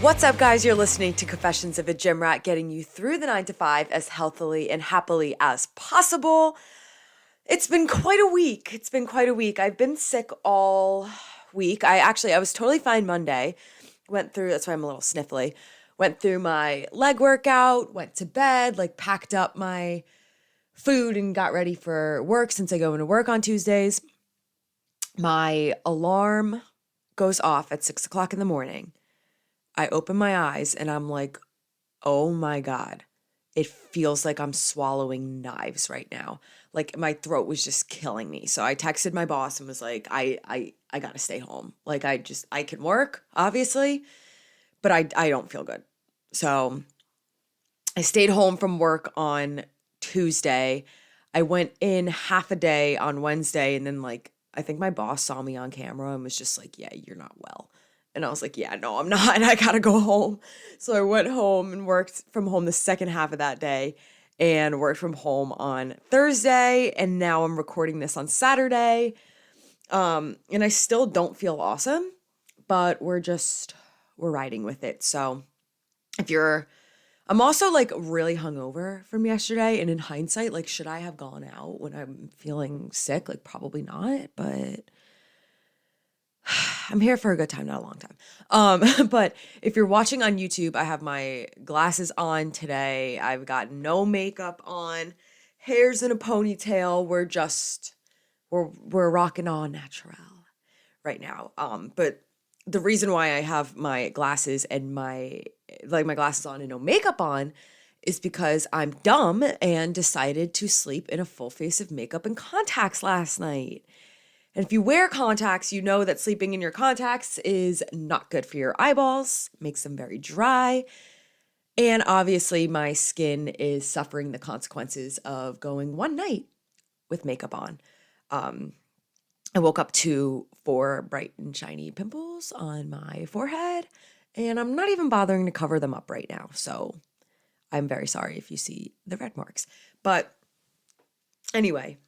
What's up, guys? You're listening to Confessions of a Gym Rat, getting you through the 9 to 5 as healthily and happily as possible. It's been quite a week. I've been sick all week. I was totally fine Monday. That's why I'm a little sniffly. Went through my leg workout, went to bed, packed up my food and got ready for work since I go into work on Tuesdays. My alarm goes off at 6 o'clock in the morning. I open my eyes and I'm like, oh my God, it feels like I'm swallowing knives right now. Like my throat was just killing me. So I texted my boss and was like, I gotta stay home. I can work, obviously, but I don't feel good. So I stayed home from work on Tuesday. I went in half a day on Wednesday, and then I think my boss saw me on camera and was just like, yeah, you're not well. And I was like, yeah, no, I'm not. And I gotta go home. So I went home and worked from home the second half of that day and worked from home on Thursday. And now I'm recording this on Saturday. And I still don't feel awesome, but we're riding with it. So I'm also really hungover from yesterday. And in hindsight, should I have gone out when I'm feeling sick? Probably not, but I'm here for a good time, not a long time. But if you're watching on YouTube, I have my glasses on today. I've got no makeup on, hair's in a ponytail. We're rocking all natural right now. But the reason why I have my glasses and my glasses on and no makeup on is because I'm dumb and decided to sleep in a full face of makeup and contacts last night. And if you wear contacts, you know that sleeping in your contacts is not good for your eyeballs, makes them very dry. And obviously, my skin is suffering the consequences of going one night with makeup on. I woke up to 4 bright and shiny pimples on my forehead, and I'm not even bothering to cover them up right now. So I'm very sorry if you see the red marks. But anyway,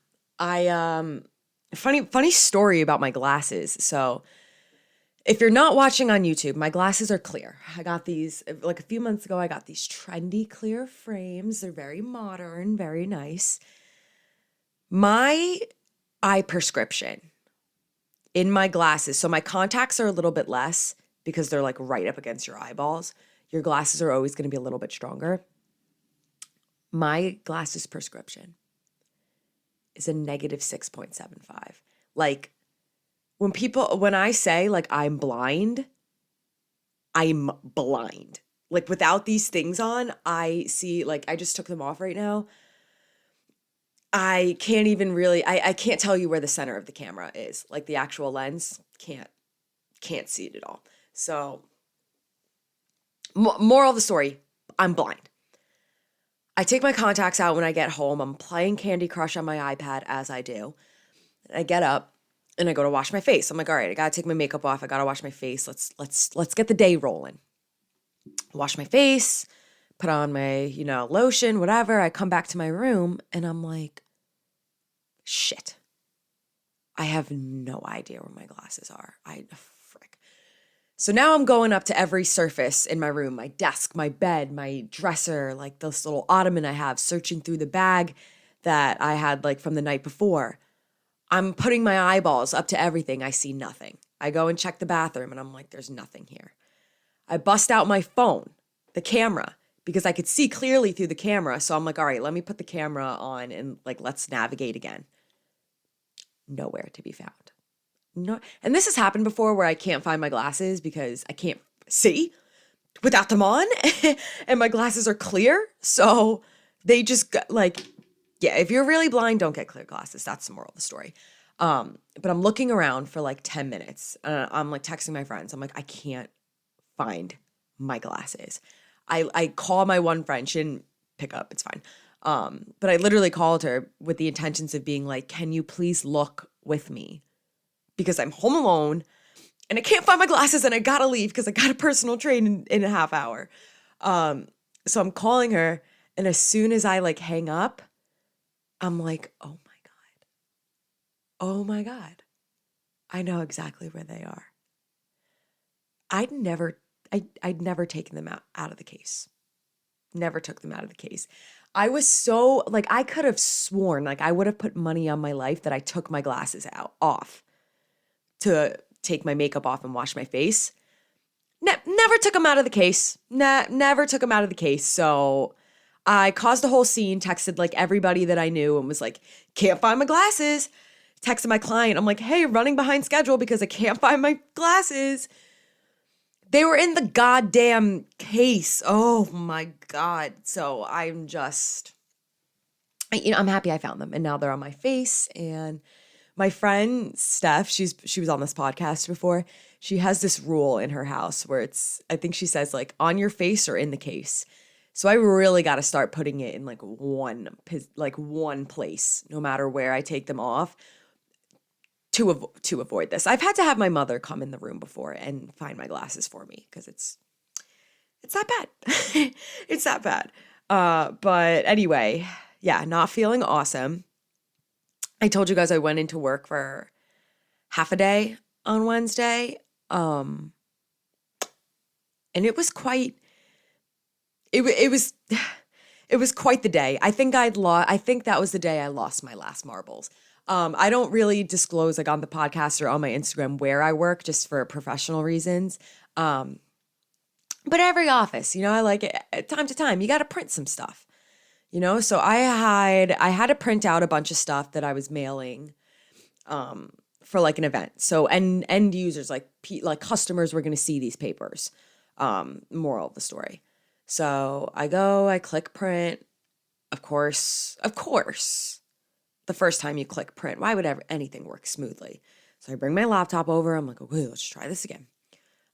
Funny story about my glasses. So if you're not watching on YouTube, my glasses are clear. I got these a few months ago. I got these trendy clear frames. They're very modern, very nice. My eye prescription in my glasses. So my contacts are a little bit less because they're right up against your eyeballs. Your glasses are always going to be a little bit stronger. My glasses prescription is a negative 6.75. When I say I'm blind, I'm blind. Without these things on, I see, I just took them off right now. I can't even really, I can't tell you where the center of the camera is. The actual lens, can't see it at all. So, moral of the story, I'm blind. I take my contacts out when I get home. I'm playing Candy Crush on my iPad as I do. I get up and I go to wash my face. I'm like, all right, I gotta take my makeup off. I gotta wash my face. Let's get the day rolling. Wash my face, put on my, lotion, whatever. I come back to my room and I'm like, shit. I have no idea where my glasses are. Frick. So now I'm going up to every surface in my room, my desk, my bed, my dresser, this little ottoman I have, searching through the bag that I had from the night before. I'm putting my eyeballs up to everything. I see nothing. I go and check the bathroom and I'm like, there's nothing here. I bust out my phone, the camera, because I could see clearly through the camera. So I'm like, all right, let me put the camera on and let's navigate again. Nowhere to be found. No, and this has happened before where I can't find my glasses because I can't see without them on and my glasses are clear. So they just got yeah, if you're really blind, don't get clear glasses. That's the moral of the story. But I'm looking around for 10 minutes. I'm texting my friends. I'm like, I can't find my glasses. I call my one friend. She didn't pick up. It's fine. But I literally called her with the intentions of being like, can you please look with me? Because I'm home alone and I can't find my glasses and I gotta leave because I got a personal train in a half hour. So I'm calling her, and as soon as I hang up, I'm like, oh my God. Oh my God. I know exactly where they are. I'd never I'd never taken them out of the case. Never took them out of the case. I was so, like, I could have sworn, like, I would have put money on my life that I took my glasses off to take my makeup off and wash my face. Never took them out of the case. Never took them out of the case. So I caused a whole scene, texted like everybody that I knew and was like, can't find my glasses. Texted my client. I'm like, hey, running behind schedule because I can't find my glasses. They were in the goddamn case. Oh my God. So I'm happy I found them and now they're on my face. And my friend Steph, she was on this podcast before. She has this rule in her house where I think she says like on your face or in the case. So I really got to start putting it in like one place, no matter where I take them off to avoid this. I've had to have my mother come in the room before and find my glasses for me because it's that bad. It's that bad. But anyway, yeah, not feeling awesome. I told you guys I went into work for half a day on Wednesday. And it was quite the day. I think that was the day I lost my last marbles. I don't really disclose like on the podcast or on my Instagram where I work just for professional reasons. But every office, I like it, time to time, you got to print some stuff, so I had to print out a bunch of stuff that I was mailing, for like an event. So end users, like customers were going to see these papers. Moral of the story. So I click print. Of course, the first time you click print, why would anything work smoothly? So I bring my laptop over. I'm like, okay, let's try this again.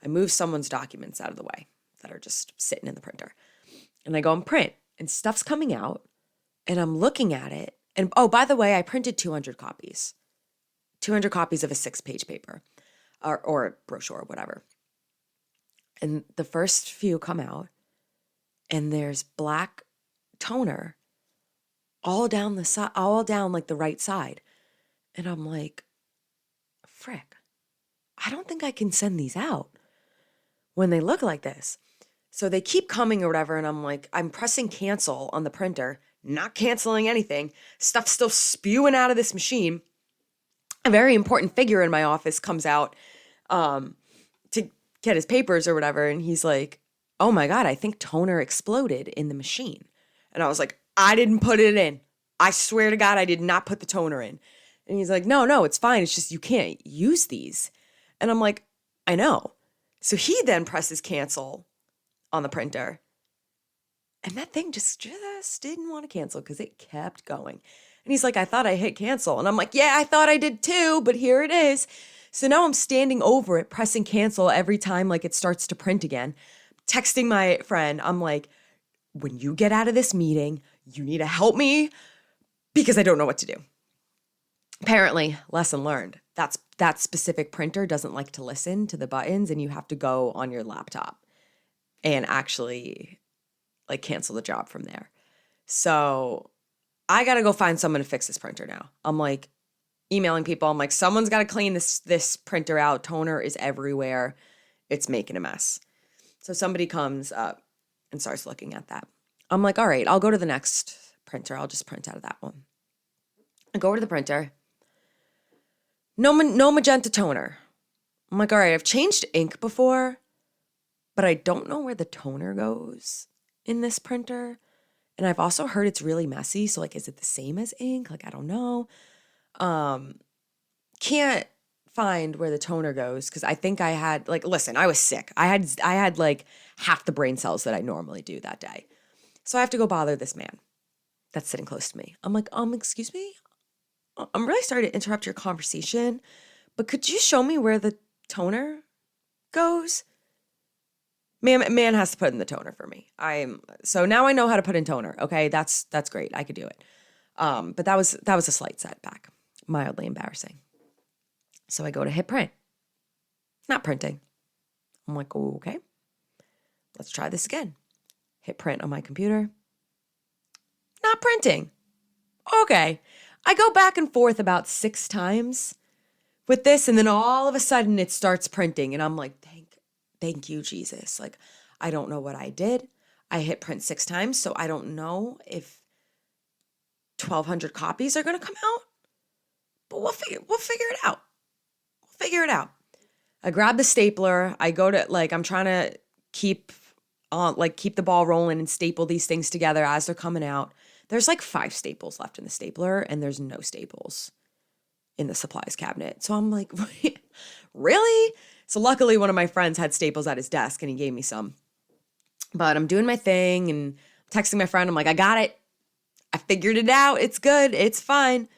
I move someone's documents out of the way that are just sitting in the printer. And I go and print and stuff's coming out and I'm looking at it. And oh, by the way, I printed 200 copies. 200 copies of a 6-page paper or brochure or whatever. And the first few come out and there's black toner all down the side, all down like the right side. And I'm like, frick, I don't think I can send these out when they look like this. So they keep coming or whatever. And I'm like, I'm pressing cancel on the printer, not canceling anything. Stuff's still spewing out of this machine. A very important figure in my office comes out to get his papers or whatever. And he's like, oh my God, I think toner exploded in the machine. And I was like, I didn't put it in. I swear to God, I did not put the toner in. And he's like, no, it's fine. It's just you can't use these. And I'm like, I know. So he then presses cancel on the printer. And that thing just didn't want to cancel because it kept going. And he's like, I thought I hit cancel. And I'm like, yeah, I thought I did too, but here it is. So now I'm standing over it, pressing cancel every time like it starts to print again. Texting my friend, I'm like, when you get out of this meeting, you need to help me because I don't know what to do. Apparently, lesson learned. That specific printer doesn't like to listen to the buttons and you have to go on your laptop and actually like cancel the job from there. So I got to go find someone to fix this printer now. I'm like emailing people. I'm like, someone's got to clean this printer out. Toner is everywhere. It's making a mess. So somebody comes up and starts looking at that. I'm like, all right, I'll go to the next printer. I'll just print out of that one. I go over to the printer. No magenta toner. I'm like, all right, I've changed ink before, but I don't know where the toner goes in this printer. And I've also heard it's really messy. So like, is it the same as ink? Like, I don't know. Can't find where the toner goes because I think I had listen, I was sick. I had like half the brain cells that I normally do that day. So I have to go bother this man that's sitting close to me. I'm like, excuse me? I'm really sorry to interrupt your conversation, but could you show me where the toner goes? Man has to put in the toner for me. So now I know how to put in toner. Okay, that's great. I could do it. But that was a slight setback, mildly embarrassing. So I go to hit print. It's not printing. I'm like, oh, okay, let's try this again. Hit print on my computer. Not printing. Okay. I go back and forth about 6 times with this, and then all of a sudden it starts printing, and I'm like, thank you, Jesus. Like, I don't know what I did. I hit print 6 times, so I don't know if 1,200 copies are going to come out, but we'll figure it out. We'll figure it out. I grab the stapler. I go to, like, I'm trying to keep the ball rolling and staple these things together as they're coming out. There's like 5 staples left in the stapler, and there's no staples in the supplies cabinet. So I'm like, really? So luckily one of my friends had staples at his desk and he gave me some. But I'm doing my thing and texting my friend. I'm like, I got it. I figured it out. It's good. It's fine.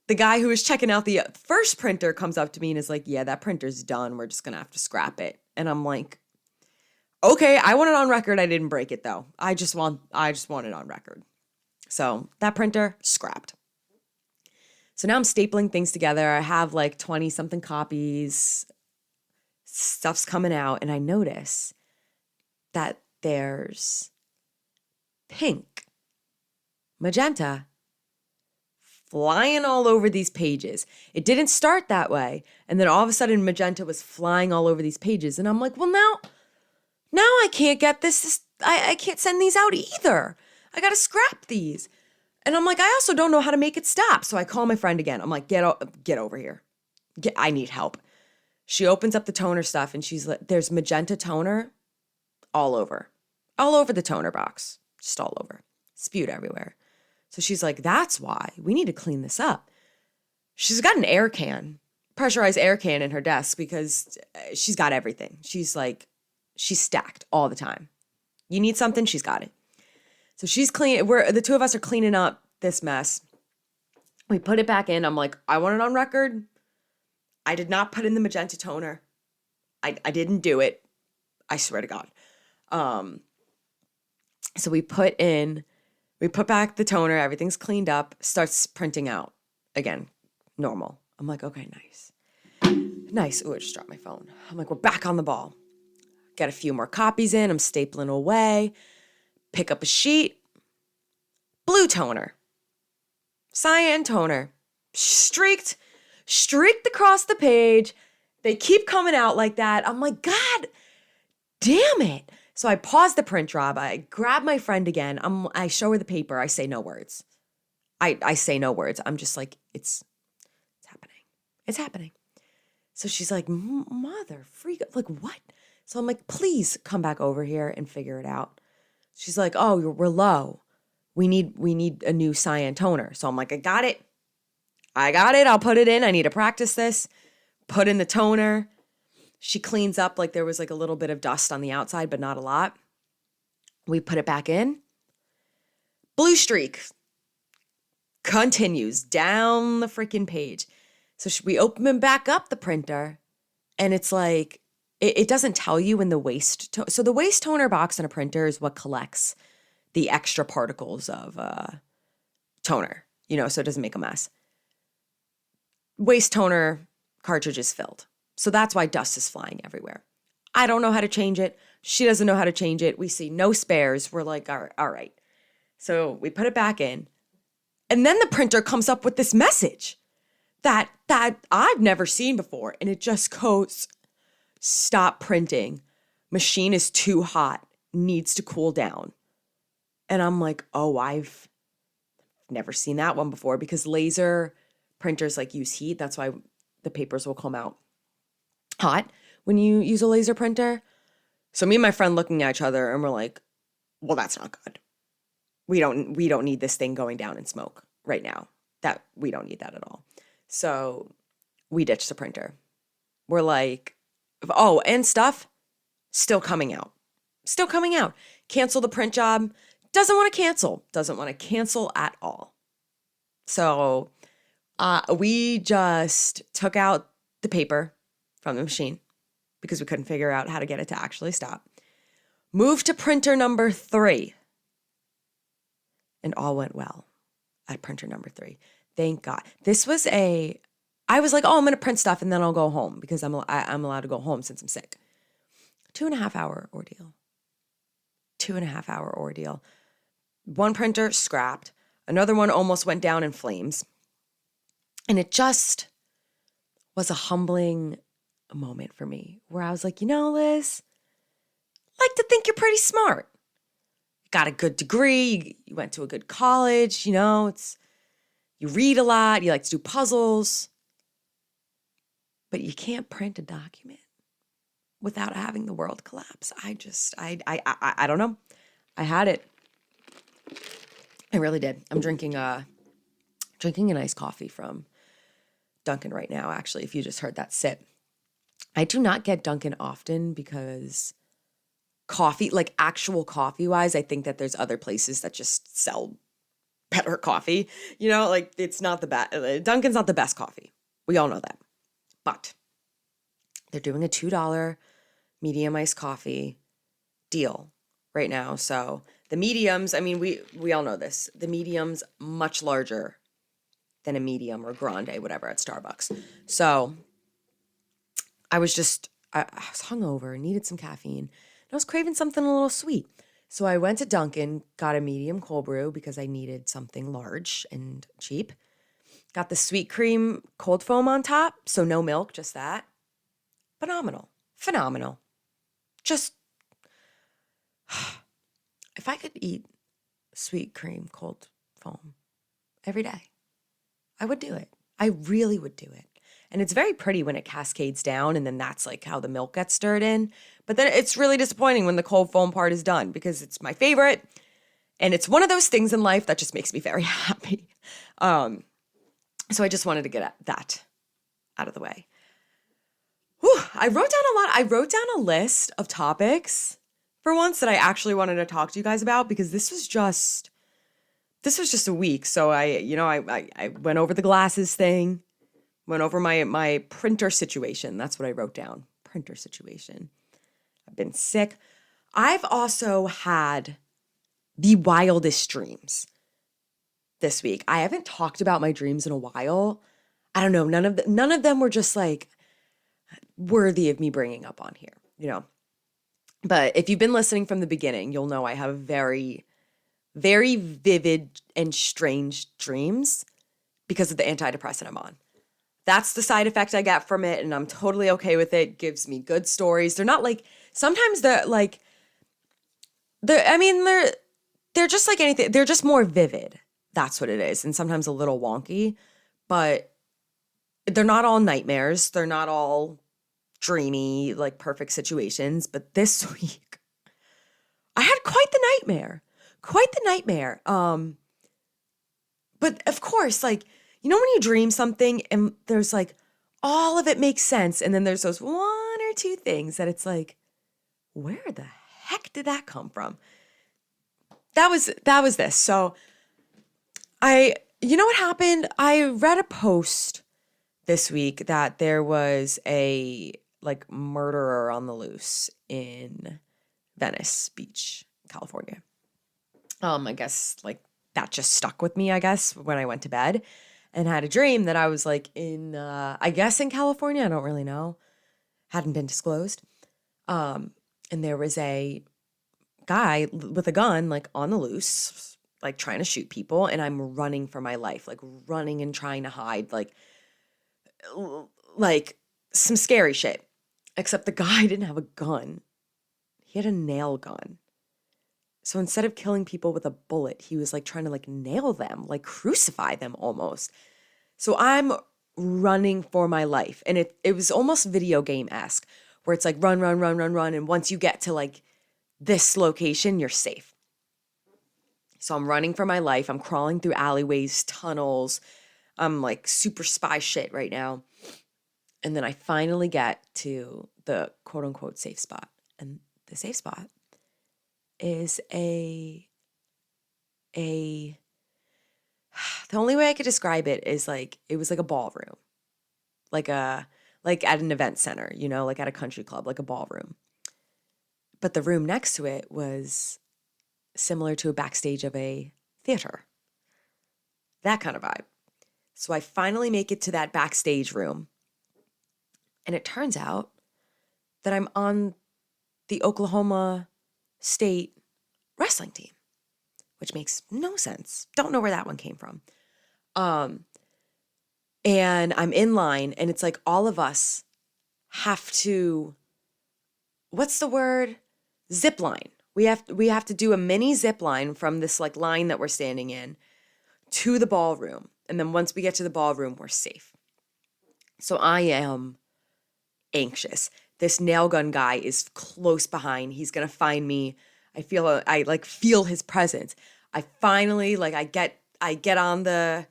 The guy who was checking out the first printer comes up to me and is like, yeah, that printer's done. We're just going to have to scrap it. And I'm like, okay, I want it on record. I didn't break it though. I just want it on record. So that printer, scrapped. So now I'm stapling things together. I have like 20 something copies. Stuff's coming out. And I notice that there's pink, magenta, flying all over these pages. It didn't start that way. And then all of a sudden magenta was flying all over these pages. And I'm like, well, now I can't get this. I can't send these out either. I got to scrap these. And I'm like, I also don't know how to make it stop. So I call my friend again. I'm like, get over here. I need help. She opens up the toner stuff and she's like, there's magenta toner all over the toner box, just all over, spewed everywhere. So she's like, that's why we need to clean this up. She's got an air can, pressurized air can in her desk because she's got everything. She's stacked all the time. You need something, she's got it. So she's clean. The two of us are cleaning up this mess. We put it back in. I'm like, I want it on record. I did not put in the magenta toner. I didn't do it. I swear to God. So we put back the toner. Everything's cleaned up. Starts printing out again. Normal. I'm like, okay, nice. Ooh, I just dropped my phone. I'm like, we're back on the ball. Get a few more copies in. I'm stapling away. Pick up a sheet. Blue toner. Cyan toner. Streaked across the page. They keep coming out like that. I'm like, God damn it. So I pause the print job. I grab my friend again. I show her the paper. I say no words. I say no words. I'm just like, it's happening. It's happening. So she's like, mother freak, like what? So I'm like, please come back over here and figure it out. She's like, oh, we're low. We need a new cyan toner. So I'm like, I got it. I'll put it in. I need to practice this. Put in the toner. She cleans up like there was like a little bit of dust on the outside, but not a lot. We put it back in. Blue streak continues down the freaking page. So we open back up the printer and it's like, it doesn't tell you in the waste. So the waste toner box in a printer is what collects the extra particles of toner, so it doesn't make a mess. Waste toner cartridge is filled. So that's why dust is flying everywhere. I don't know how to change it. She doesn't know how to change it. We see no spares. We're like, all right. So we put it back in. And then the printer comes up with this message that I've never seen before. And it just goes, stop printing. Machine is too hot. Needs to cool down. And I'm like, oh, I've never seen that one before because laser printers like use heat. That's why the papers will come out hot when you use a laser printer. So me and my friend looking at each other and we're like, well, that's not good. We don't need this thing going down in smoke right now. We don't need that at all. So we ditched the printer. We're like, oh, and stuff still coming out. Cancel the print job. Doesn't want to cancel at all. So we just took out the paper from the machine because we couldn't figure out how to get it to actually stop. Moved to printer number 3. And all went well at printer number 3. Thank God. I was like, oh, I'm going to print stuff and then I'll go home because I'm allowed to go home since I'm sick. 2.5 hour ordeal. 2.5 hour ordeal. One printer scrapped. Another one almost went down in flames. And it just was a humbling moment for me where I was like, Liz, I like to think you're pretty smart. Got a good degree. You went to a good college. You read a lot. You like to do puzzles. But you can't print a document without having the world collapse. I don't know. I had it. I really did. I'm drinking an iced coffee from Dunkin' right now, actually, if you just heard that sip. I do not get Dunkin' often because coffee, like actual coffee wise, I think that there's other places that just sell better coffee. It's not the best. Dunkin's not the best coffee. We all know that. But they're doing a $2 medium iced coffee deal right now. So the mediums, I mean, we all know this. The medium's much larger than a medium or grande, whatever, at Starbucks. So I was hungover, needed some caffeine, and I was craving something a little sweet. So I went to Dunkin', got a medium cold brew because I needed something large and cheap. Got the sweet cream cold foam on top, so no milk, just that. Phenomenal. Just, if I could eat sweet cream cold foam every day, I would do it. I really would do it. And it's very pretty when it cascades down and then that's like how the milk gets stirred in. But then it's really disappointing when the cold foam part is done because it's my favorite. And it's one of those things in life that just makes me very happy. So I just wanted to get that out of the way. Whew, I wrote down a lot. I wrote down a list of topics for once that I actually wanted to talk to you guys about because this was just a week. So I went over the glasses thing, went over my printer situation. That's what I wrote down. Printer situation. I've been sick. I've also had the wildest dreams this week. I haven't talked about my dreams in a while. I don't know. None of them were just like worthy of me bringing up on here, But if you've been listening from the beginning, you'll know I have very, very vivid and strange dreams because of the antidepressant I'm on. That's the side effect I get from it, and I'm totally okay with it. Gives me good stories. They're not like, sometimes they're just like anything. They're just more vivid. That's what it is. And sometimes a little wonky, but they're not all nightmares. They're not all dreamy, like perfect situations. But this week, I had quite the nightmare. But of course, like, when you dream something and there's like, all of it makes sense. And then there's those one or two things that it's like, where the heck did that come from? That was this. So you know what happened? I read a post this week that there was a like murderer on the loose in Venice Beach, California. I guess like that just stuck with me, I guess, when I went to bed and had a dream that I was like in, I guess in California. I don't really know. Hadn't been disclosed. And there was a guy with a gun, like on the loose, like trying to shoot people. And I'm running for my life, like running and trying to hide, like some scary shit. Except the guy didn't have a gun. He had a nail gun. So instead of killing people with a bullet, he was like trying to like nail them, like crucify them almost. So I'm running for my life. And it was almost video game-esque where it's like run. And once you get to like this location, you're safe. So I'm running for my life. I'm crawling through alleyways, tunnels. I'm like super spy shit right now. And then I finally get to the quote unquote safe spot. And the safe spot is the only way I could describe it is like, it was like a ballroom, like at an event center, like at a country club, like a ballroom. But the room next to it was similar to a backstage of a theater, that kind of vibe. So I finally make it to that backstage room. And it turns out that I'm on the Oklahoma State wrestling team, which makes no sense. Don't know where that one came from. And I'm in line and it's like all of us have to, what's the word? Zip line. We have to do a mini zip line from this like line that we're standing in to the ballroom. And then once we get to the ballroom, we're safe. So I am anxious. This nail gun guy is close behind. He's going to find me. I feel his presence. I finally, I get on the,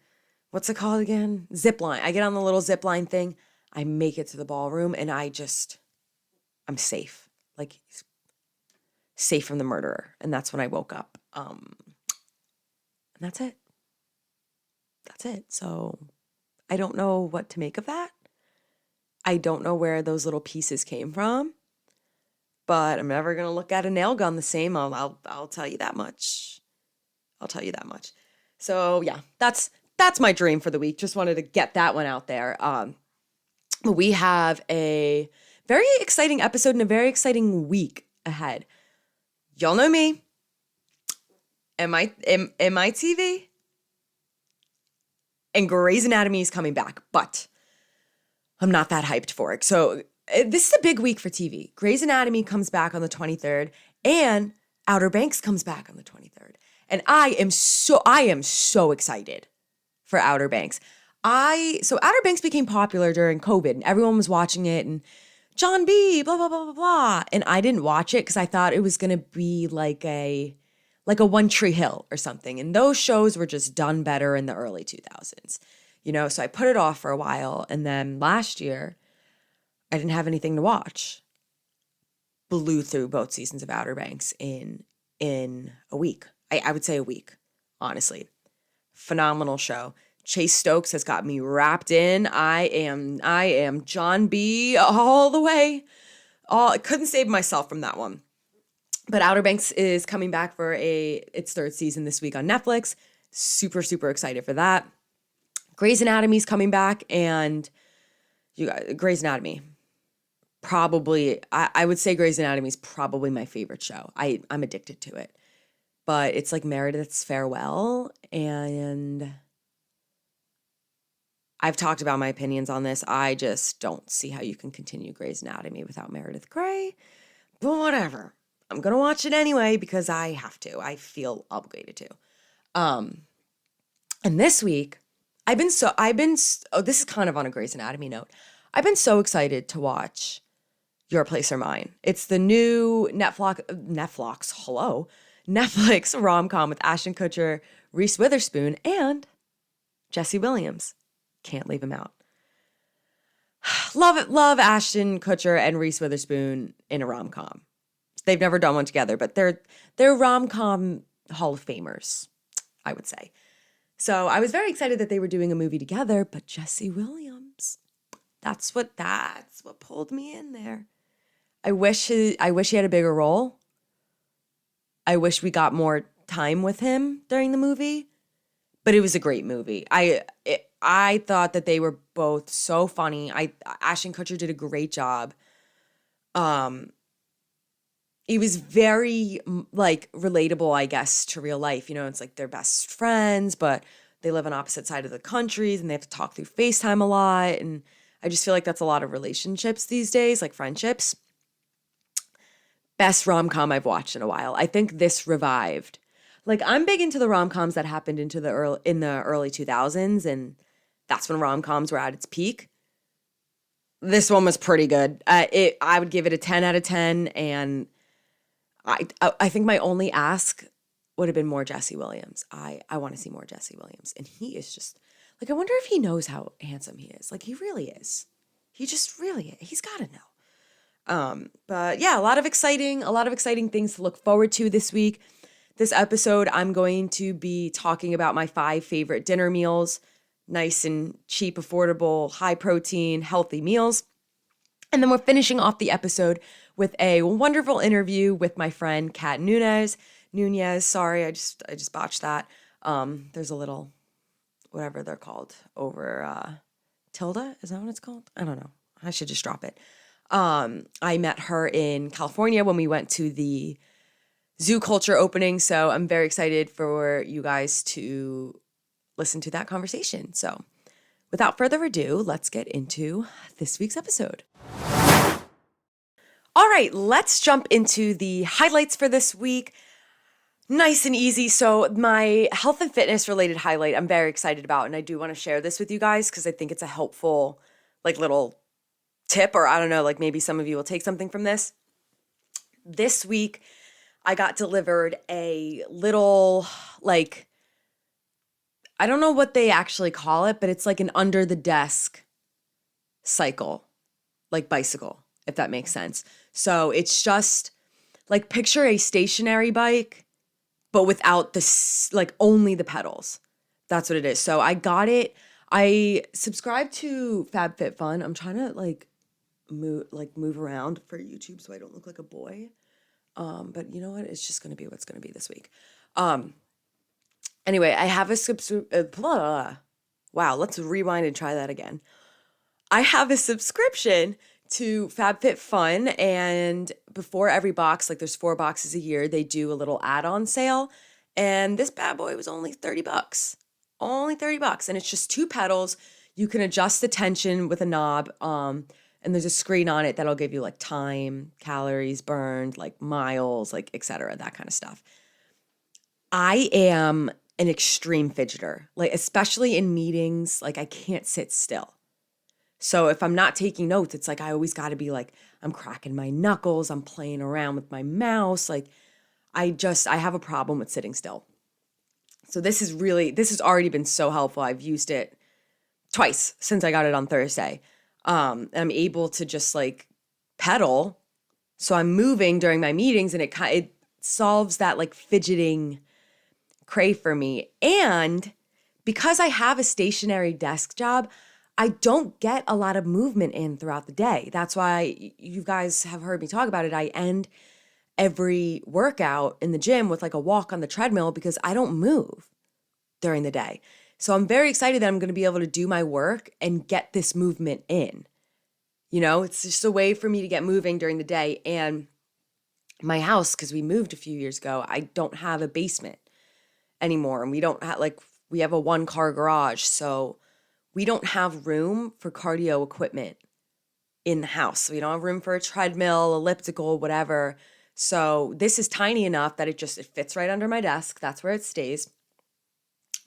what's it called again? Zip line. I get on the little zip line thing. I make it to the ballroom and I'm safe. Like, safe from the murderer. And that's when I woke up. And that's it. That's it. So I don't know what to make of that. I don't know where those little pieces came from, but I'm never going to look at a nail gun the same. I'll tell you that much. I'll tell you that much. So yeah, that's my dream for the week. Just wanted to get that one out there. We have a very exciting episode and a very exciting week ahead. Y'all know me. MITV and Grey's Anatomy is coming back, but I'm not that hyped for it. So this is a big week for TV. Grey's Anatomy comes back on the 23rd and Outer Banks comes back on the 23rd. And I am so excited for Outer Banks. So Outer Banks became popular during COVID and everyone was watching it and John B, blah, blah, blah, blah, blah. And I didn't watch it because I thought it was going to be like a One Tree Hill or something. And those shows were just done better in the early 2000s. So I put it off for a while. And then last year, I didn't have anything to watch. Blew through both seasons of Outer Banks in a week. I would say a week, honestly. Phenomenal show. Chase Stokes has got me wrapped in. I am John B all the way. I couldn't save myself from that one. But Outer Banks is coming back for its third season this week on Netflix. Super, super excited for that. Grey's Anatomy is coming back, and you guys, Grey's Anatomy, probably, I would say Grey's Anatomy is probably my favorite show. I'm addicted to it. But it's like Meredith's farewell, and I've talked about my opinions on this. I just don't see how you can continue Grey's Anatomy without Meredith Grey. But whatever. I'm going to watch it anyway because I have to. I feel obligated to. And this week, this is kind of on a Grey's Anatomy note. I've been so excited to watch Your Place or Mine. It's the new Netflix rom-com with Ashton Kutcher, Reese Witherspoon, and Jesse Williams. Can't leave him out. Love Ashton Kutcher and Reese Witherspoon in a rom-com. They've never done one together, but they're rom-com Hall of Famers, I would say. So I was very excited that they were doing a movie together, but Jesse Williams, that's what pulled me in there. I wish he had a bigger role. I wish we got more time with him during the movie, but it was a great movie. I thought that they were both so funny. Ashton Kutcher did a great job. He was very relatable, I guess, to real life. It's like they're best friends, but they live on opposite sides of the countries and they have to talk through FaceTime a lot. And I just feel like that's a lot of relationships these days, like friendships. Best rom-com I've watched in a while. I think this revived. I'm big into the rom-coms that happened in the early 2000s, and that's when rom-coms were at its peak. This one was pretty good. I would give it a 10 out of 10, and I think my only ask would have been more Jesse Williams. I want to see more Jesse Williams, and he is just I wonder if he knows how handsome he is. He really is. He just really is. He's got to know. But yeah, a lot of exciting things to look forward to this week. This episode, I'm going to be talking about my 5 favorite dinner meals. Nice and cheap, affordable, high protein, healthy meals. And then we're finishing off the episode with a wonderful interview with my friend Kat Nunez. Sorry, I just botched that. There's a little, whatever they're called, over tilde. Is that what it's called? I don't know. I should just drop it. I met her in California when we went to the Zoo Culture opening. So I'm very excited for you guys to listen to that conversation. So without further ado, let's get into this week's episode. All right, let's jump into the highlights for this week. Nice and easy. So my health and fitness related highlight I'm very excited about, and I do want to share this with you guys because I think it's a helpful like little tip, or I don't know, like maybe some of you will take something from this. This week I got delivered a little like I don't know what they actually call it, but it's like an under the desk cycle, like bicycle, if that makes sense. So it's just like picture a stationary bike, but without this, like only the pedals. That's what it is. So I got it. I subscribed to FabFitFun. I'm trying to move around for YouTube so I don't look like a boy. But you know what? It's just gonna be what's gonna be this week. Anyway, I have a wow, let's rewind and try that again. I have a subscription to FabFitFun, and before every box, like there's 4 boxes a year, they do a little add-on sale. And this bad boy was only 30 bucks. Only 30 bucks. And it's just 2 pedals. You can adjust the tension with a knob. And there's a screen on it that'll give you like time, calories burned, like miles, like etc. That kind of stuff. I am an extreme fidgeter, like especially in meetings, like I can't sit still. So if I'm not taking notes, it's like I always got to be like, I'm cracking my knuckles, I'm playing around with my mouse. Like I have a problem with sitting still. So this has already been so helpful. I've used it twice since I got it on Thursday. I'm able to just like pedal. So I'm moving during my meetings, and it solves that like fidgeting crave for me. And because I have a stationary desk job, I don't get a lot of movement in throughout the day. That's why you guys have heard me talk about it. I end every workout in the gym with like a walk on the treadmill because I don't move during the day. So I'm very excited that I'm going to be able to do my work and get this movement in. You know, it's just a way for me to get moving during the day. And my house, because we moved a few years ago, I don't have a basement anymore. And we have a 1-car garage. So we don't have room for cardio equipment in the house. So we don't have room for a treadmill, elliptical, whatever. So this is tiny enough that it fits right under my desk. That's where it stays.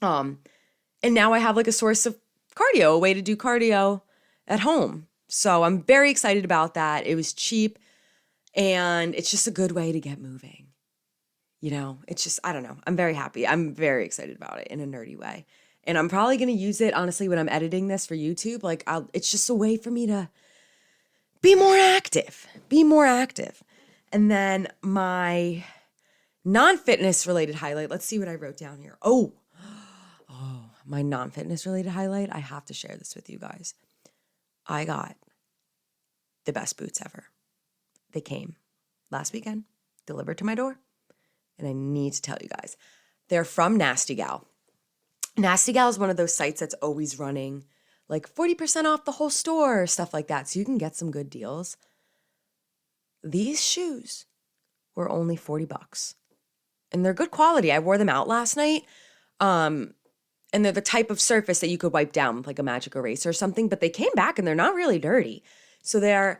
And now I have like a source of cardio, a way to do cardio at home. So I'm very excited about that. It was cheap, and it's just a good way to get moving. You know, it's just, I don't know. I'm very happy. I'm very excited about it in a nerdy way. And I'm probably going to use it, honestly, when I'm editing this for YouTube. Like, it's just a way for me to be more active. And then my non-fitness related highlight, let's see what I wrote down here. Oh, my non-fitness related highlight. I have to share this with you guys. I got the best boots ever. They came last weekend, delivered to my door. And I need to tell you guys, they're from Nasty Gal. Nasty Gal is one of those sites that's always running like 40% off the whole store, stuff like that. So you can get some good deals. These shoes were only 40 bucks. And they're good quality. I wore them out last night. And they're the type of surface that you could wipe down with like a magic eraser or something, but they came back and they're not really dirty. So they're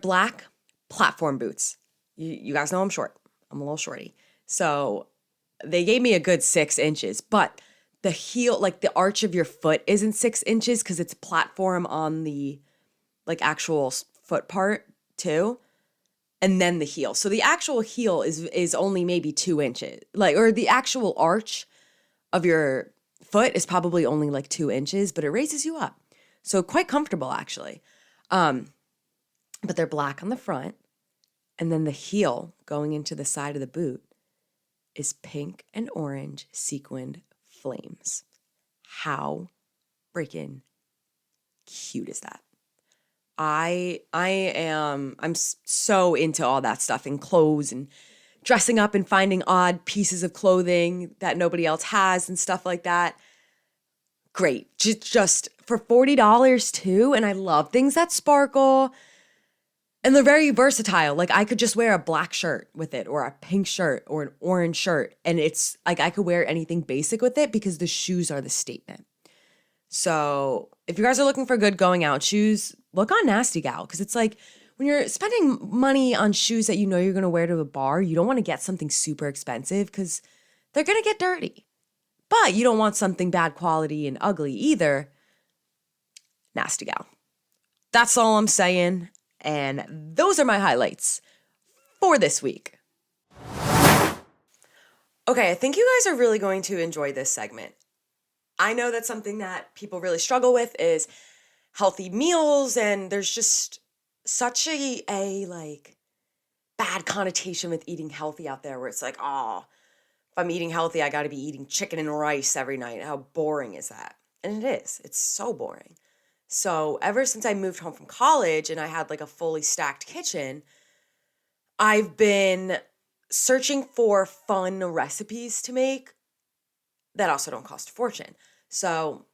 black platform boots. You guys know I'm short. I'm a little shorty. So they gave me a good 6 inches, but the heel, like the arch of your foot isn't 6 inches because it's platform on the like actual foot part too. And then the heel. So the actual heel is only maybe 2 inches, like, or the actual arch of your foot is probably only like 2 inches, but it raises you up. So quite comfortable actually. But they're black on the front. And then the heel going into the side of the boot is pink and orange sequined flames. How freaking cute is that? I'm so into all that stuff and clothes and dressing up and finding odd pieces of clothing that nobody else has and stuff like that. Great. Just for $40 too. And I love things that sparkle. And they're very versatile. Like I could just wear a black shirt with it or a pink shirt or an orange shirt. And it's like I could wear anything basic with it because the shoes are the statement. So if you guys are looking for good going out shoes, look on Nasty Gal because it's like when you're spending money on shoes that you know you're going to wear to a bar, you don't want to get something super expensive because they're going to get dirty. But you don't want something bad quality and ugly either. Nasty gal. That's all I'm saying. And those are my highlights for this week. Okay, I think you guys are really going to enjoy this segment. I know that something that people really struggle with is healthy meals, and there's just such a like bad connotation with eating healthy out there where it's like, oh, if I'm eating healthy, I got to be eating chicken and rice every night. How boring is that? And it is. It's so boring. So ever since I moved home from college and I had like a fully stacked kitchen, I've been searching for fun recipes to make that also don't cost a fortune. So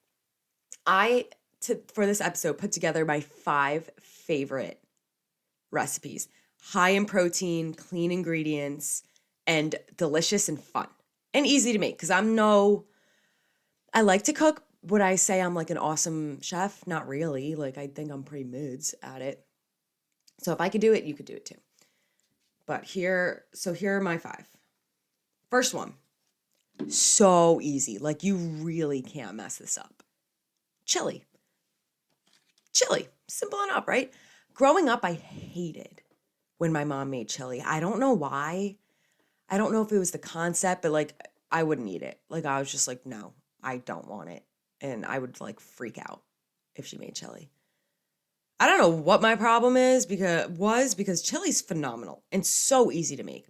for this episode, put together my 5 favorite recipes. High in protein, clean ingredients, and delicious and fun. And easy to make because I like to cook. Would I say I'm like an awesome chef? Not really. Like I think I'm pretty mids at it. So if I could do it, you could do it too. But here are my 5. First one. So easy. Like you really can't mess this up. Chili. Simple enough, right? Growing up, I hated when my mom made chili. I don't know why. I don't know if it was the concept, but like I wouldn't eat it. Like I was just like, no, I don't want it. And I would like freak out if she made chili. I don't know what my problem is because chili's phenomenal and so easy to make.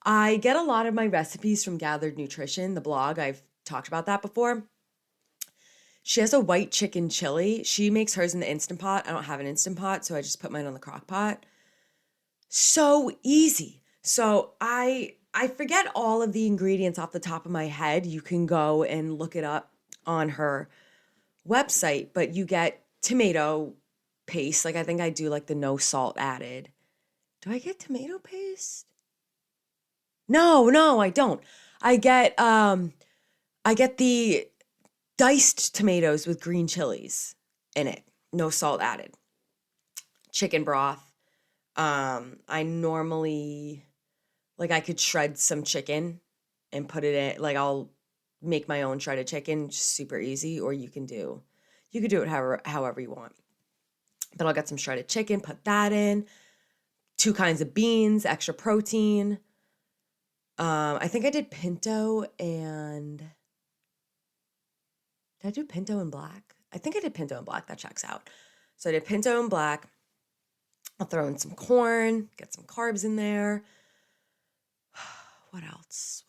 I get a lot of my recipes from Gathered Nutrition, the blog. I've talked about that before. She has a white chicken chili. She makes hers in the Instant Pot. I don't have an Instant Pot, so I just put mine on the crock pot. So easy. So I forget all of the ingredients off the top of my head. You can go and look it up on her website, but you get tomato paste. Like I think I do like the no salt added. Do I get tomato paste? No, I don't. I get the diced tomatoes with green chilies in it. No salt added. Chicken broth. I normally like I could shred some chicken and put it in, like I'll make my own shredded chicken, just super easy, or you could do it however you want. But I'll get some shredded chicken, put that in, 2 kinds of beans, extra protein. I think I did pinto and did I do pinto and black? I think I did pinto and black. That checks out. So I did pinto and black. I'll throw in some corn, get some carbs in there. What else?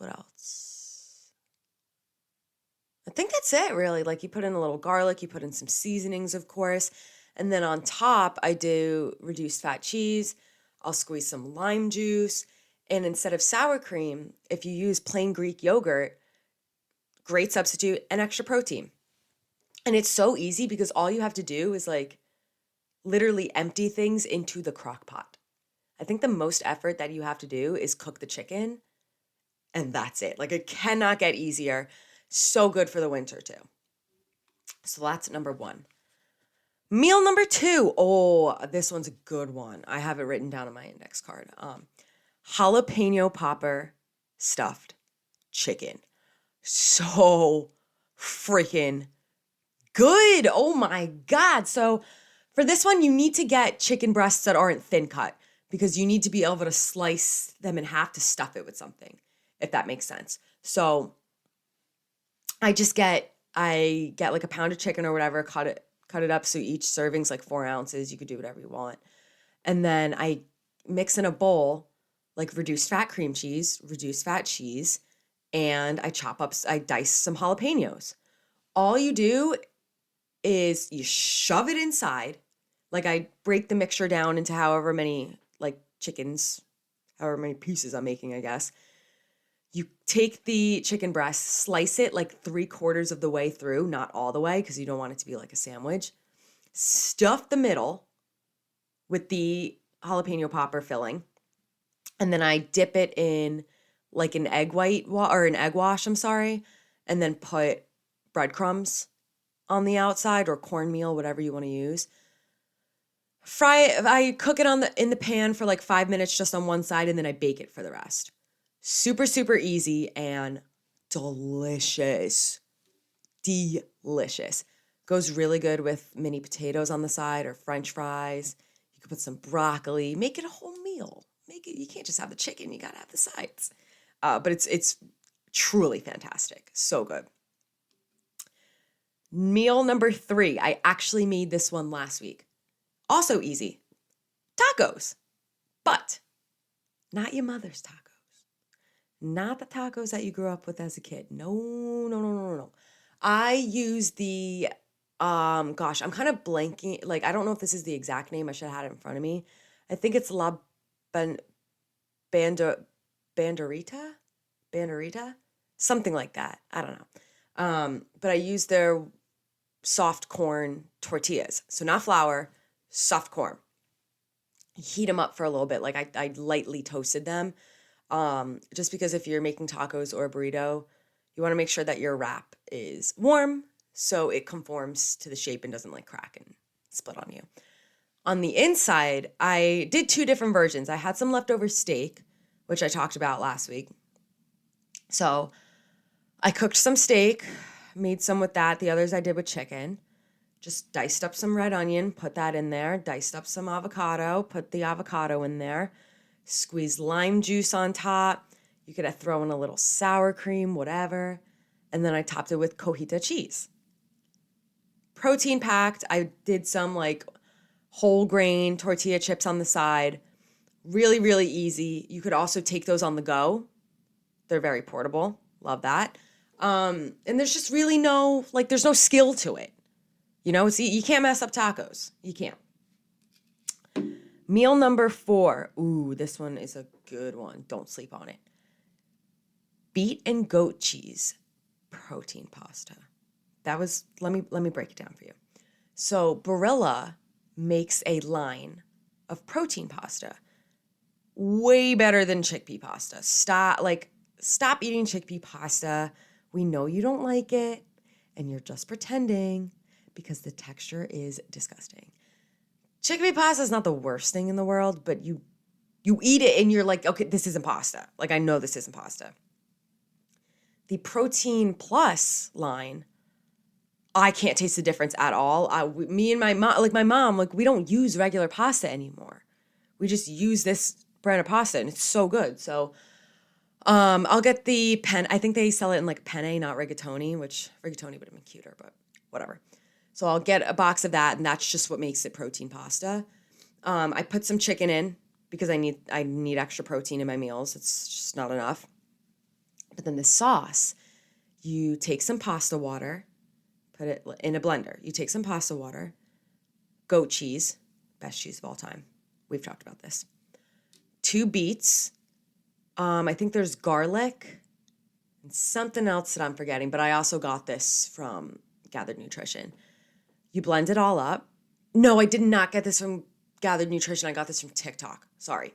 I think that's it, really. Like you put in a little garlic, you put in some seasonings, of course. And then on top, I do reduced fat cheese. I'll squeeze some lime juice. And instead of sour cream, if you use plain Greek yogurt, great substitute and extra protein. And it's so easy because all you have to do is like literally empty things into the crock pot. I think the most effort that you have to do is cook the chicken, and that's it. Like it cannot get easier. So good for the winter too. So that's number 1. Meal number 2. Oh, this one's a good one. I have it written down on my index card. Jalapeno popper stuffed chicken. So freaking good. Oh my God. So for this one, you need to get chicken breasts that aren't thin cut because you need to be able to slice them in half to stuff it with something, if that makes sense. So I get like a pound of chicken or whatever, cut it up so each serving's like 4 ounces. You could do whatever you want. And then I mix in a bowl like reduced fat cream cheese, reduced fat cheese, and I dice some jalapenos. All you do is you shove it inside. Like I break the mixture down into however many like chickens, however many pieces I'm making, I guess. You take the chicken breast, slice it like 3/4 of the way through, not all the way because you don't want it to be like a sandwich. Stuff the middle with the jalapeno popper filling. And then I dip it in like an egg wash, and then put breadcrumbs on the outside or cornmeal, whatever you want to use. I cook it in the pan for like 5 minutes just on one side, and then I bake it for the rest. Super, super easy and delicious. Delicious. Goes really good with mini potatoes on the side or French fries. You could put some broccoli. Make it a whole meal. You can't just have the chicken. You gotta have the sides. But it's truly fantastic. So good. Meal number 3. I actually made this one last week. Also easy. Tacos. But not your mother's tacos. Not the tacos that you grew up with as a kid. No, no, no, no, no. I use the, gosh, I'm kind of blanking. Like, I don't know if this is the exact name. I should have had it in front of me. I think it's La Banderita? Banderita? Something like that. I don't know. But I use their soft corn tortillas. So not flour, soft corn. Heat them up for a little bit. Like I lightly toasted them. Just because if you're making tacos or a burrito, you want to make sure that your wrap is warm so it conforms to the shape and doesn't like crack and split on you. On the inside, I did 2 different versions. I had some leftover steak, which I talked about last week. So I cooked some steak, made some with that. The others I did with chicken. Just diced up some red onion, put that in there. Diced up some avocado, put the avocado in there. Squeezed lime juice on top. You could throw in a little sour cream, whatever. And then I topped it with cojita cheese. Protein packed. I did some like whole grain tortilla chips on the side. Really, really easy. You could also take those on the go. They're very portable. Love that. And there's just really there's no skill to it. You know, you can't mess up tacos. You can't. Meal number 4. Ooh, this one is a good one. Don't sleep on it. Beet and goat cheese protein pasta. Let me break it down for you. So Barilla makes a line of protein pasta. Way better than chickpea pasta. Stop eating chickpea pasta. We know you don't like it and you're just pretending because the texture is disgusting. Chickpea pasta is not the worst thing in the world, but you eat it and you're like, okay, this isn't pasta. Like, I know this isn't pasta. The Protein Plus line, I can't taste the difference at all. Me and my mom, we don't use regular pasta anymore. We just use this brand of pasta, and it's so good. So, I'll get the penne. I think they sell it in like penne, not rigatoni, which rigatoni would have been cuter, but whatever. So I'll get a box of that, and that's just what makes it protein pasta. I put some chicken in because I need extra protein in my meals. It's just not enough. But then the sauce, you take some pasta water, put it in a blender. You take some pasta water, goat cheese, best cheese of all time. We've talked about this. 2 beets. I think there's garlic and something else that I'm forgetting, but I also got this from Gathered Nutrition. You blend it all up. No, I did not get this from Gathered Nutrition. I got this from TikTok. Sorry.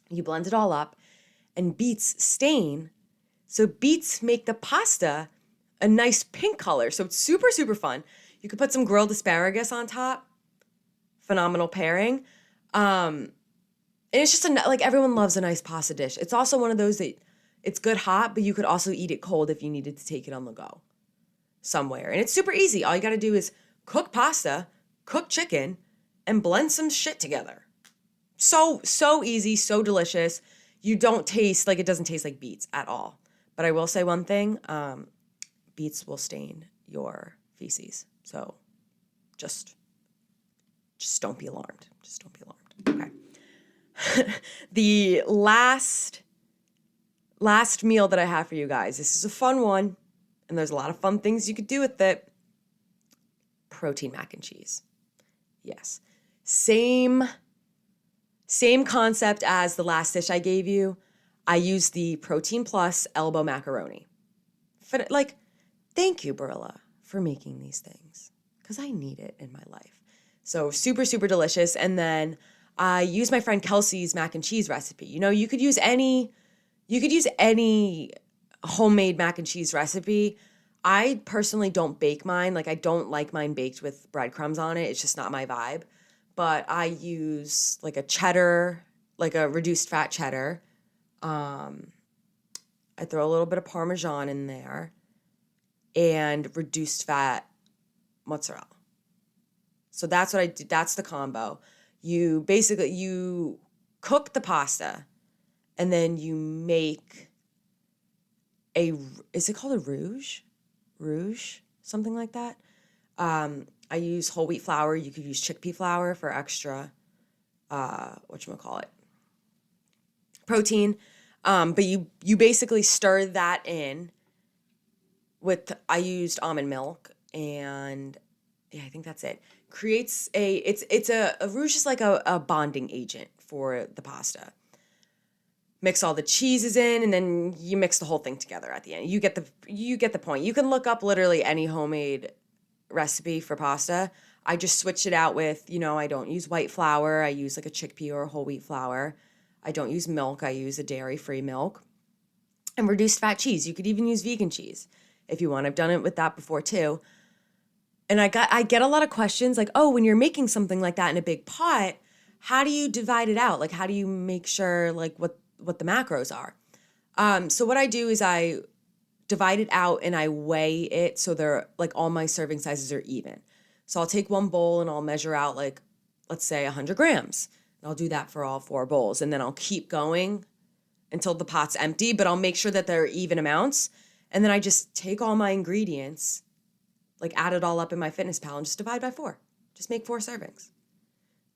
You blend it all up, and beets stain. So beets make the pasta a nice pink color. So it's super, super fun. You could put some grilled asparagus on top. Phenomenal pairing. And it's just everyone loves a nice pasta dish. It's also one of those that it's good hot, but you could also eat it cold if you needed to take it on the go somewhere. And it's super easy. All you got to do is cook pasta, cook chicken, and blend some shit together. So easy, so delicious. You don't taste it doesn't taste like beets at all. But I will say one thing, beets will stain your feces. So just don't be alarmed. Just don't be alarmed. Okay. The last meal that I have for you guys. This is a fun one, and there's a lot of fun things you could do with it. Protein mac and cheese. Yes. Same concept as the last dish I gave you. I use the Protein Plus elbow macaroni. Thank you, Barilla, for making these things, because I need it in my life. So super, super delicious. And then I use my friend Kelsey's mac and cheese recipe. You know, you could use any homemade mac and cheese recipe. I personally don't bake mine. I don't like mine baked with breadcrumbs on it. It's just not my vibe. but I use like a cheddar, like a reduced fat cheddar. I throw a little bit of Parmesan in there and reduced fat mozzarella. So that's what I do. That's the combo. You cook the pasta and then you make is it called a rouge? Rouge? Something like that. I use whole wheat flour. You could use chickpea flour for extra, whatchamacallit, protein. But you basically stir that in I used almond milk, and yeah, I think that's it. It's a rouge is like a bonding agent for the pasta. Mix all the cheeses in, and then you mix the whole thing together at the end. You get the point. You can look up literally any homemade recipe for pasta. I just switched it out with, I don't use white flour. I use like a chickpea or a whole wheat flour. I don't use milk. I use a dairy-free milk. And reduced fat cheese. You could even use vegan cheese if you want. I've done it with that before too. And I get a lot of questions like, oh, when you're making something like that in a big pot, how do you divide it out? Like, how do you make sure like what the macros are? So what I do is I divide it out and I weigh it so they're like all my serving sizes are even. So I'll take one bowl and I'll measure out like, let's say 100 grams. And I'll do that for all 4 bowls. And then I'll keep going until the pot's empty, but I'll make sure that they're even amounts. And then I just take all my ingredients, like add it all up in my Fitness Pal and just divide by 4. Just make 4 servings.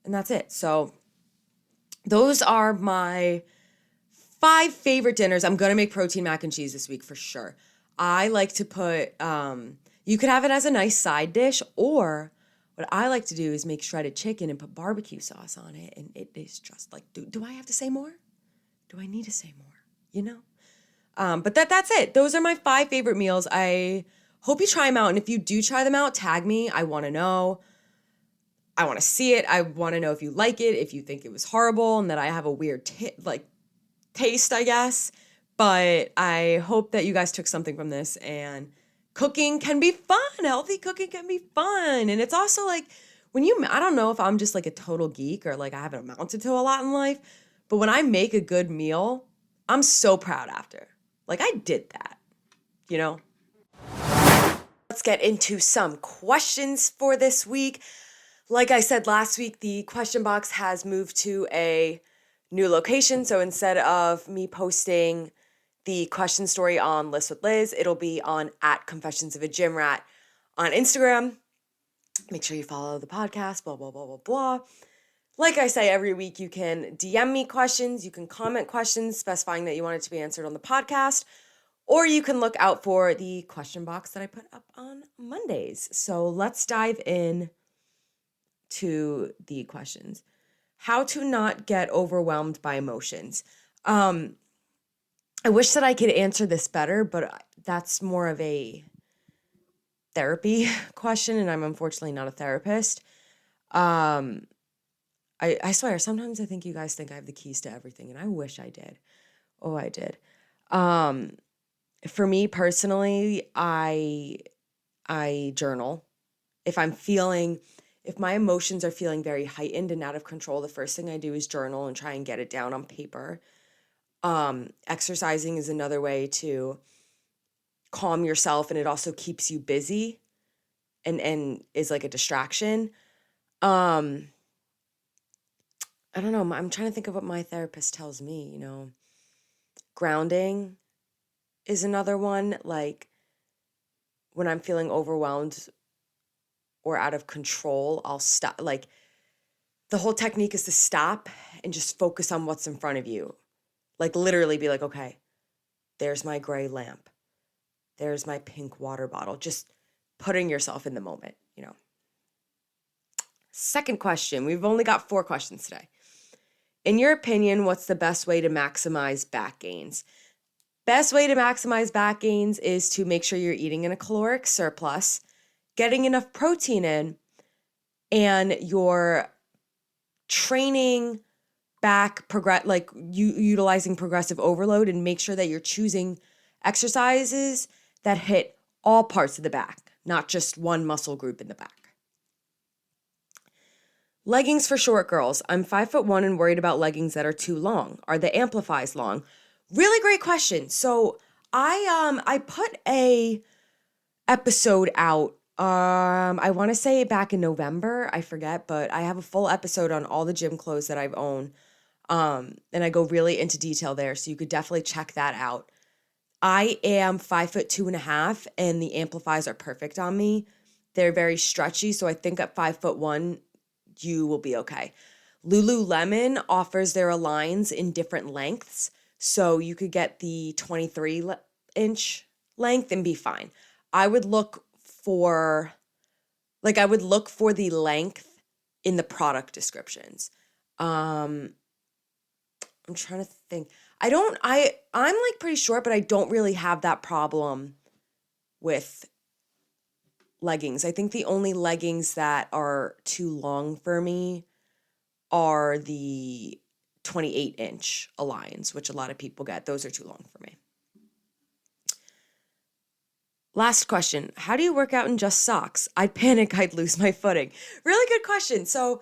And that's it. So those are my 5 favorite dinners. I'm going to make protein mac and cheese this week for sure. I like to put, you could have it as a nice side dish, or what I like to do is make shredded chicken and put barbecue sauce on it. And it is just like, do I have to say more? Do I need to say more? But that's it. Those are my 5 favorite meals. I hope you try them out. And if you do try them out, tag me. I want to know. I want to see it. I want to know if you like it, if you think it was horrible and that I have a weird taste, I guess. But I hope that you guys took something from this, and cooking can be fun. Healthy cooking can be fun. And it's also like I don't know if I'm just like a total geek or like I haven't amounted to a lot in life, but when I make a good meal, I'm so proud after. Like I did that, Let's get into some questions for this week. Like I said last week, the question box has moved to a new location. So instead of me posting the question story on List with Liz, it'll be on @ConfessionsOfAGymRat on Instagram. Make sure you follow the podcast, blah, blah, blah, blah, blah. Like I say, every week you can DM me questions, you can comment questions specifying that you want it to be answered on the podcast, or you can look out for the question box that I put up on Mondays. So let's dive in to the questions. How to not get overwhelmed by emotions. I wish that I could answer this better, but that's more of a therapy question, and I'm unfortunately not a therapist. I swear, sometimes I think you guys think I have the keys to everything, and I wish I did. Oh, I did. For me personally, I journal. If my emotions are feeling very heightened and out of control, the first thing I do is journal and try and get it down on paper. Exercising is another way to calm yourself, and it also keeps you busy and is like a distraction. I don't know. I'm trying to think of what my therapist tells me, Grounding is another one. Like when I'm feeling overwhelmed or out of control, I'll stop. Like the whole technique is to stop and just focus on what's in front of you. Like literally be like, okay, there's my gray lamp. There's my pink water bottle. Just putting yourself in the moment, Second question. We've only got 4 questions today. In your opinion, what's the best way to maximize back gains? Best way to maximize back gains is to make sure you're eating in a caloric surplus, getting enough protein in, and you're training back utilizing progressive overload, and make sure that you're choosing exercises that hit all parts of the back, not just one muscle group in the back. Leggings for short girls. I'm 5'1" and worried about leggings that are too long. Are the amplifies long? Really great question. So I put a episode out. I want to say back in November. I forget, but I have a full episode on all the gym clothes that I've owned. And I go really into detail there, so you could definitely check that out. I am 5'2.5", and the amplifies are perfect on me. They're very stretchy, so I think at 5'1", you will be okay. Lululemon offers their Aligns in different lengths, so you could get the 23-inch length and be fine. I would look for the length in the product descriptions. I'm trying to think. I'm like pretty short, but I don't really have that problem with leggings. I think the only leggings that are too long for me are the 28-inch Aligns, which a lot of people get. Those are too long for me. Last question. How do you work out in just socks? I'd panic I'd lose my footing. Really good question. So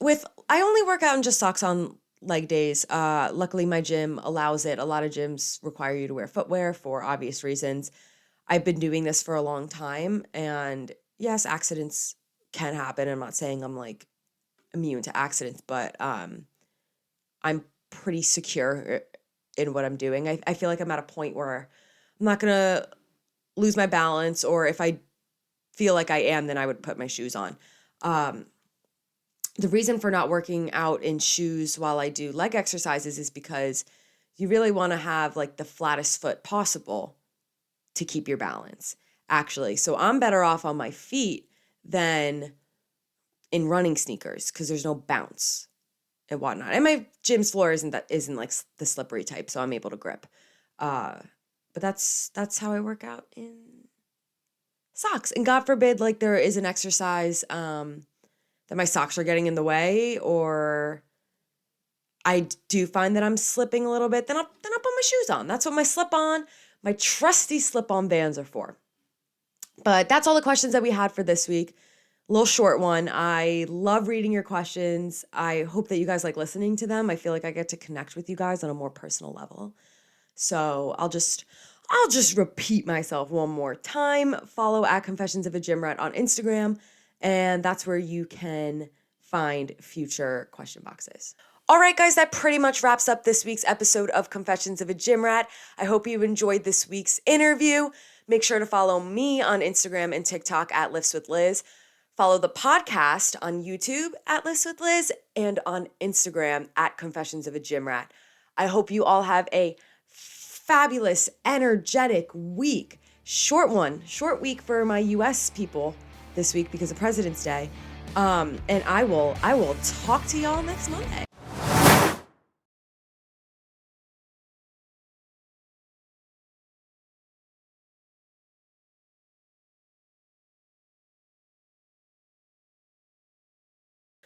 I only work out in just socks on leg days. Luckily, my gym allows it. A lot of gyms require you to wear footwear for obvious reasons. I've been doing this for a long time, and yes, accidents can happen. I'm not saying I'm like immune to accidents, but I'm pretty secure in what I'm doing. I feel like I'm at a point where I'm not going to lose my balance, or if I feel like I am, then I would put my shoes on. The reason for not working out in shoes while I do leg exercises is because you really want to have like the flattest foot possible to keep your balance, actually. So I'm better off on my feet than in running sneakers because there's no bounce and whatnot. And my gym's floor isn't like the slippery type, so I'm able to grip. But that's how I work out in socks. And God forbid, like there is an exercise that my socks are getting in the way, or I do find that I'm slipping a little bit, then I'll put my shoes on. That's what my trusty slip-on Vans are for. But that's all the questions that we had for this week. A little short one. I love reading your questions. I hope that you guys like listening to them. I feel like I get to connect with you guys on a more personal level. So I'll just repeat myself one more time. Follow at Confessions of a Gym Rat on Instagram, and that's where you can find future question boxes. All right, guys, that pretty much wraps up this week's episode of Confessions of a Gym Rat. I hope you enjoyed this week's interview. Make sure to follow me on Instagram and TikTok at Lifts with Liz. Follow the podcast on YouTube at Lifts with Liz and on Instagram at Confessions of a Gym Rat. I hope you all have a fabulous, energetic week. Short week for my US people this week because of President's Day. And I will talk to y'all next Monday.